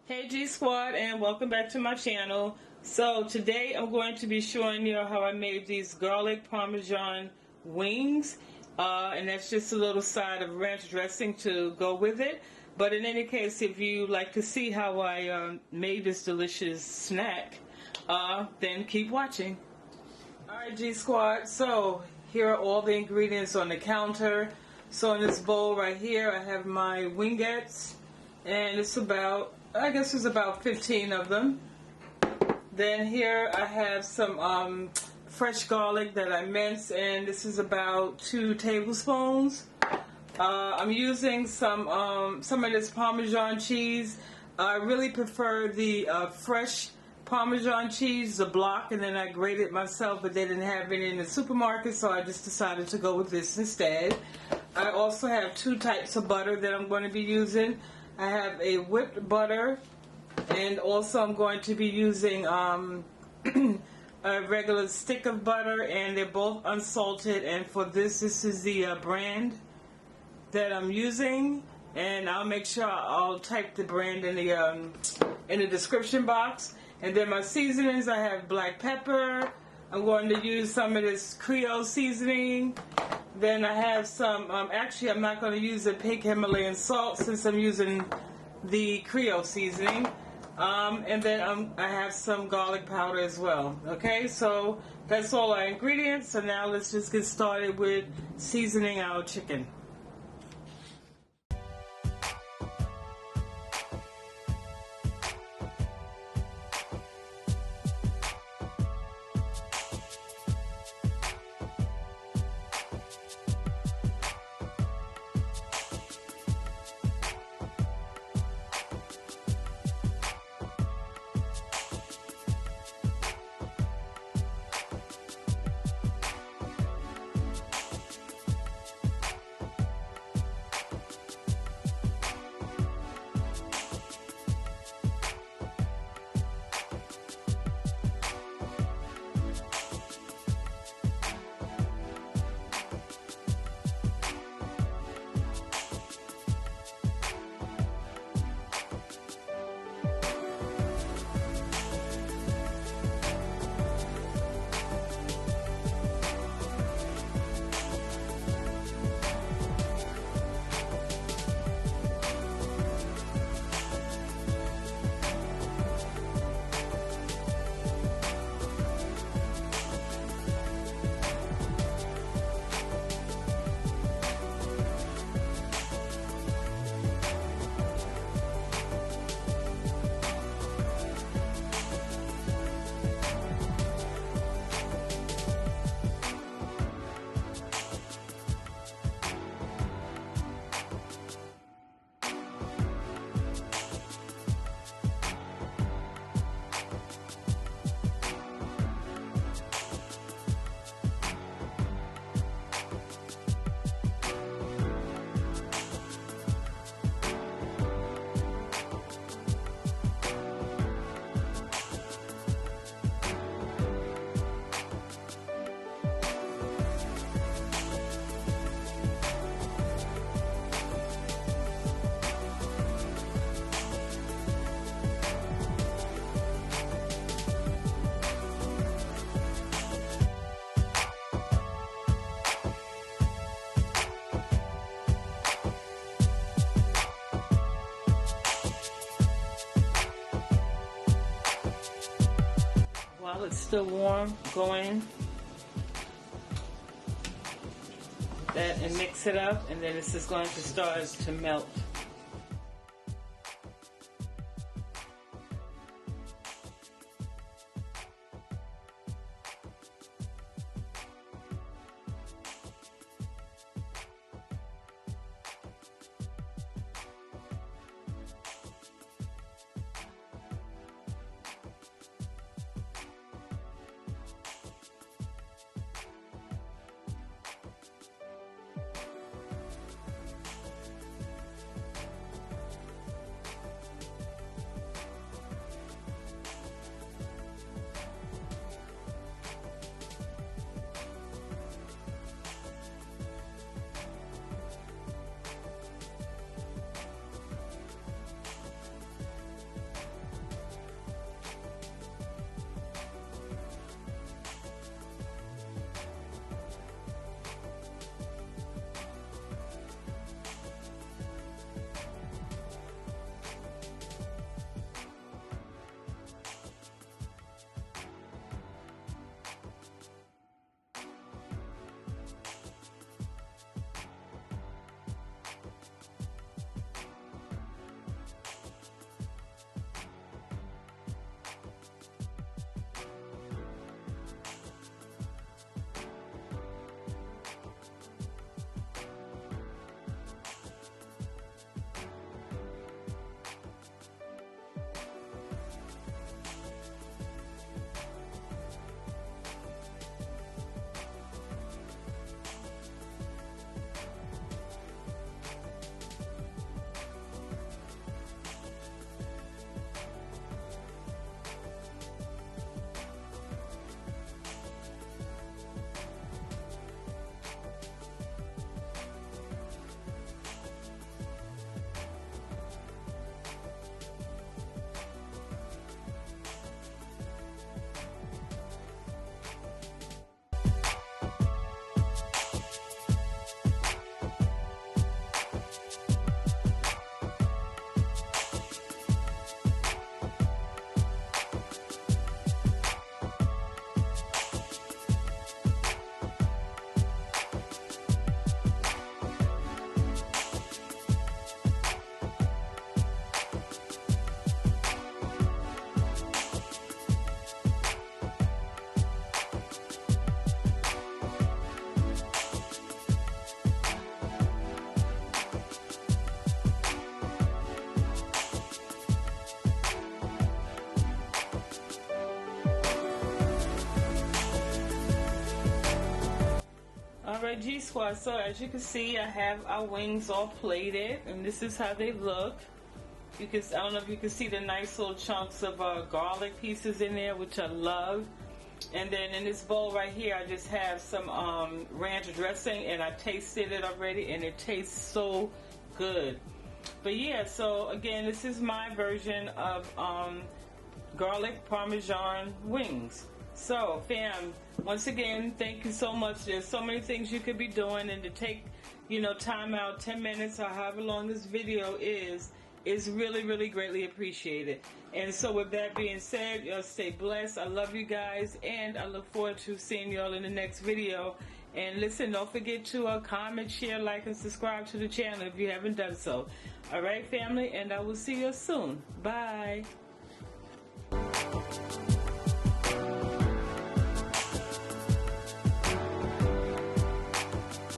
Hey G Squad, and welcome back to my channel. So today I'm going to be showing you how I made these garlic parmesan wings, and that's just a little side of ranch dressing to go with it. But in any case, if you like to see how I made this delicious snack, then keep watching. Alright G Squad, so here are all the ingredients on the counter. So in this bowl right here I have my wingettes, and it's about, I guess there's about 15 of them. Then here I have some fresh garlic that I minced, and this is about 2 tablespoons. I'm using some of this Parmesan cheese. I really prefer the fresh Parmesan cheese, the block, and then I grate it myself, but they didn't have it in the supermarket, so I just decided to go with this instead. I also have 2 types of butter that I'm going to be using. I have a whipped butter, and also I'm going to be using a regular stick of butter, and they're both unsalted. And for this is the brand that I'm using, and I'll make sure I'll type the brand in the description box. And then my seasonings, I have black pepper. I'm going to use some of this Creole seasoning. Then I have some, actually I'm not going to use the pink Himalayan salt since I'm using the Creole seasoning. And then I have some garlic powder as well. Okay, so that's all our ingredients. So now let's just get started with seasoning our chicken. While it's still warm, go in that and mix it up, and then this is going to start to melt. G Squad. So as you can see, I have our wings all plated, and this is how they look. I don't know if you can see the nice little chunks of garlic pieces in there, which I love. And then in this bowl right here, I just have some ranch dressing, and I tasted it already, and it tastes so good. But yeah, so again, this is my version of garlic Parmesan wings. So fam, once again, thank you so much. There's so many things you could be doing, and to take, time out, 10 minutes or however long this video is really, really greatly appreciated. And so with that being said, y'all stay blessed. I love you guys, and I look forward to seeing y'all in the next video. And listen, don't forget to comment, share, like, and subscribe to the channel if you haven't done so. All right, family, and I will see you soon. Bye.